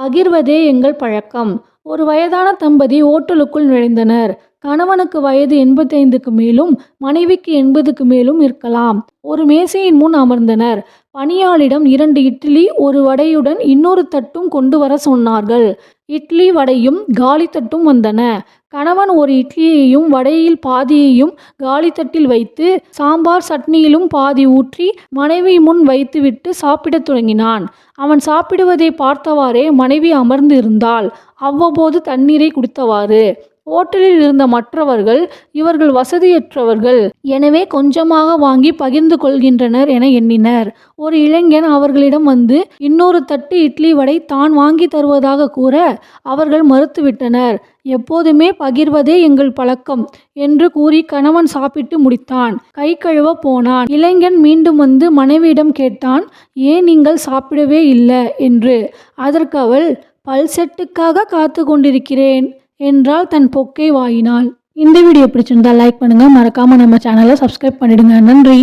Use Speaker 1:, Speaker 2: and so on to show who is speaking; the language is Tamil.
Speaker 1: பகிர்வதே எங்கள் பழக்கம். ஒரு வயதான தம்பதி ஓட்டலுக்குள் நுழைந்தனர். கணவனுக்கு வயது 85க்கு மேலும், மனைவிக்கு 80க்கு மேலும் இருக்கலாம். ஒரு மேசையின் முன் அமர்ந்தனர். பணியாளிடம் 2 இட்லி, 1 வடையுடன் இன்னொரு தட்டும் கொண்டு வர சொன்னார்கள். இட்லி, வடையும் காலி தட்டும் வந்தன. கணவன் ஒரு இட்லியையும் வடையில் பாதியையும் காலி தட்டில் வைத்து, சாம்பார் சட்னியிலும் பாதி ஊற்றி மனைவி முன் வைத்துவிட்டு சாப்பிடத் தொடங்கினான். அவன் சாப்பிடுவதை பார்த்தவாறே மனைவி அமர்ந்து இருந்தாள். அவ்வப்போது தண்ணீரை குடித்தவாறு. ஓட்டலில் இருந்த மற்றவர்கள், இவர்கள் வசதியற்றவர்கள், எனவே கொஞ்சமாக வாங்கி பகிர்ந்து கொள்கின்றனர் என எண்ணினர். ஒரு இளைஞன் அவர்களிடம் வந்து இன்னொரு தட்டு இட்லி, வடை தான் வாங்கி தருவதாக கூற அவர்கள் மறுத்துவிட்டனர். எப்போதுமே பகிர்வதே எங்கள் பழக்கம் என்று கூறி கணவன் சாப்பிட்டு முடித்தான். கை கழுவ போனான். இளைஞன் மீண்டும் வந்து மனைவியிடம் கேட்டான், ஏன் நீங்கள் சாப்பிடவே இல்லை என்று. அதற்கு அவள், பல்செட்டுக்காக காத்து கொண்டிருக்கிறேன் என்றால் தன் பொக்கை வாயினாள். இந்த வீடியோ பிடிச்சிருந்தா லைக் பண்ணுங்க, மறக்காம நம்ம சேனலை சப்ஸ்கிரைப் பண்ணிடுங்க. நன்றி.